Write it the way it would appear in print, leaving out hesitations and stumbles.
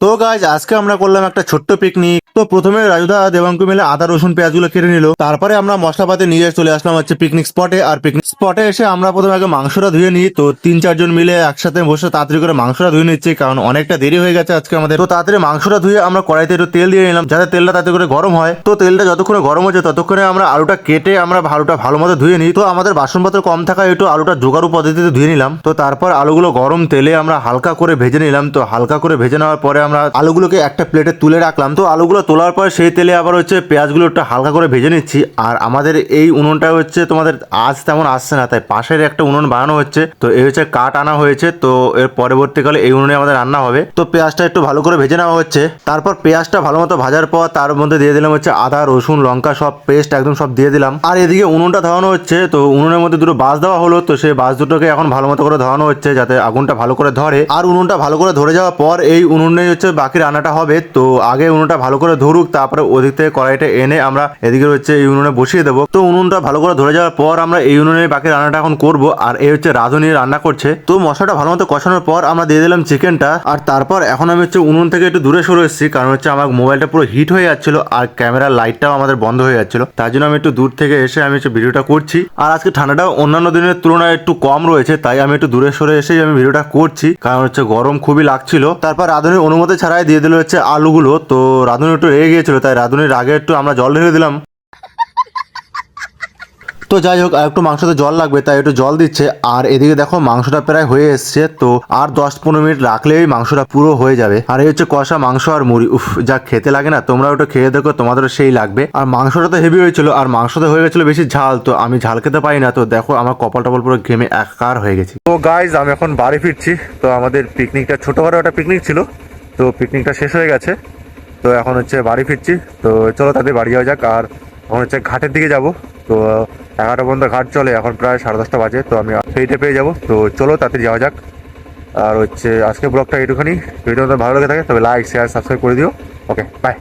তো গাইজ আজকে আমরা করলাম একটা ছোট্ট পিকনিক। তো প্রথমে রাজুদা দেবাঙ্কু মিলে আদা রসুন পেঁয়াজগুলো কেটে নিল, তারপরে আমরা মশলাপাতি নিয়ে চলে আসলাম হচ্ছে পিকনিক স্পটে। আর পিকনিক স্পটে এসে আমরা প্রথমে আগে মাংসটা ধুয়ে নিই। তো 3-4 জন মিলে একসাথে বসে তাড়াতাড়ি করে মাংসটা ধুয়ে নিচ্ছি, কারণ অনেকটা দেরি হয়ে গেছে আজকে আমাদের। তো তাড়াতাড়ি মাংসটা ধুয়ে আমরা কড়াইতে একটু তেল দিয়ে নিলাম, যাতে তেলটা তাতে করে গরম হয়। তো তেলটা যতক্ষণে গরম হচ্ছে ততক্ষণে আমরা আলুটা কেটে আমরা আলুটা ভালো মতো ধুয়ে নিই। তো আমাদের বাসনপত্র কম থাকায় একটু আলুটা জোগাড়ু পদ্ধতিতে ধুয়ে নিলাম। তো তারপর আলুগুলো গরম তেলে আমরা হালকা করে ভেজে নিলাম। তো হালকা করে ভেজে নেওয়ার পরে আমরা আলুগুলোকে একটা প্লেটে তুলে রাখলাম। তো আলুগুলো তোলার পর সেই তেলে আবার হচ্ছে পেঁয়াজগুলো একটু হালকা করে ভেজে নিচ্ছি। আর আমাদের এই উনুনটা হচ্ছে তোমাদের আজ তেমন আসছে না, তাই পাশের একটা উনুন বানানো হচ্ছে। তো এই হচ্ছে কাঠ আনা হয়েছে, তো এর পরবর্তীকালে এই উনুনে আমাদের রান্না হবে। তো পেঁয়াজটা একটু ভালো করে ভেজে নেওয়া হচ্ছে। তারপর পেঁয়াজটা ভালো মতো ভাজার পর তার মধ্যে দিয়ে দিলাম হচ্ছে আদা রসুন লঙ্কা সব পেস্ট একদম সব দিয়ে দিলাম। আর এদিকে উনুনটা ধরানো হচ্ছে। তো উনুনের মধ্যে দুটো বাঁশ দেওয়া হলো, তো সেই বাঁশ দুটোকে এখন ভালো মতো করে ধরানো হচ্ছে যাতে আগুনটা ভালো করে ধরে। আর উনুনটা ভালো করে ধরে যাওয়ার পর এই উনুনেই হচ্ছে বাকি রান্নাটা হবে। তো আগে উনুনটা ভালো করে ধরুক, তারপরে ওদিক থেকে কড়াইটা এনে আমরা এদিকে হচ্ছে এই উনুনে বসিয়ে দেবো। তো উনুনটা ভালো করে ধরে যাওয়ার পর আমরা এই উনুনে বাকি রান্নাটা এখন করবো। আর এই হচ্ছে রাঁধুনি রান্না করছে। তো মশলাটা ভালো মতো কষানোর পর আমরা দিয়ে দিলাম চিকেনটা। আর তারপর এখন আমি হচ্ছে উনুন থেকে একটু দূরে সরে এসেছি, কারণ হচ্ছে আমার মোবাইলটা পুরো হিট হয়ে যাচ্ছিল আর ক্যামেরার লাইটটাও আমাদের বন্ধ হয়ে যাচ্ছিল। তার জন্য আমি একটু দূর থেকে এসে আমি হচ্ছে ভিডিওটা করছি। আর আজকে ঠান্ডাটাও অন্যান্য দিনের তুলনায় একটু কম রয়েছে, তাই আমি একটু দূরে সরে এসেই আমি ভিডিওটা করছি, কারণ হচ্ছে গরম খুবই লাগছিল। তারপর রাঁধুনির অনুমতি ছাড়াই দিয়ে দিল হচ্ছে আলুগুলো। তো রাঁধুনি একটু রেগে গিয়েছিল, তাই রাঁধুনির আগে একটু আমরা জল ঢেলে দিলাম। তো যাই হোক, আর একটু মাংসতে জল লাগবে তাই একটু জল দিচ্ছে। আর এদিকে দেখো মাংসটা প্রায় হয়ে এসছে। তো আর 10-15 মিনিট রাখলেই মাংসটা পুরো হয়ে যাবে। আর এই হচ্ছে কষা মাংস আর মুড়ি, উফ যা খেতে লাগে না, তোমরা ওটা খেয়ে দেখো, তোমাদেরও সেই লাগবে। আর মাংসটা তো হেভি হয়েছিল, আর মাংসতে হয়ে গেছিল বেশি ঝাল। তো আমি ঝাল খেতে পারি না, তো দেখো আমার কপাল টপাল পুরো ঘেমে একাকার হয়ে গেছি। তো গাইজ আমি এখন বাড়ি ফিরছি। তো আমাদের পিকনিকটা ছোটখাটো একটা পিকনিক ছিল, তো পিকনিকটা শেষ হয়ে গেছে। তো এখন হচ্ছে বাড়ি ফিরছি। তো চলো তাদের বাড়ি যাওয়া যাক। আর এখন হচ্ছে ঘাটের দিকে যাব। তো 11টা পর্যন্ত ঘাট চলে, এখন প্রায় 10:30 বাজে। তো আমি ফেরিতে পেয়ে যাবো। তো চলো তাড়াতাড়ি যাওয়া যাক। আর হচ্ছে আজকে ব্লগটা এইটুখানি। ভিডিওটা ভালো লেগে থাকে তবে লাইক শেয়ার সাবস্ক্রাইব করে দিও। Okay bye.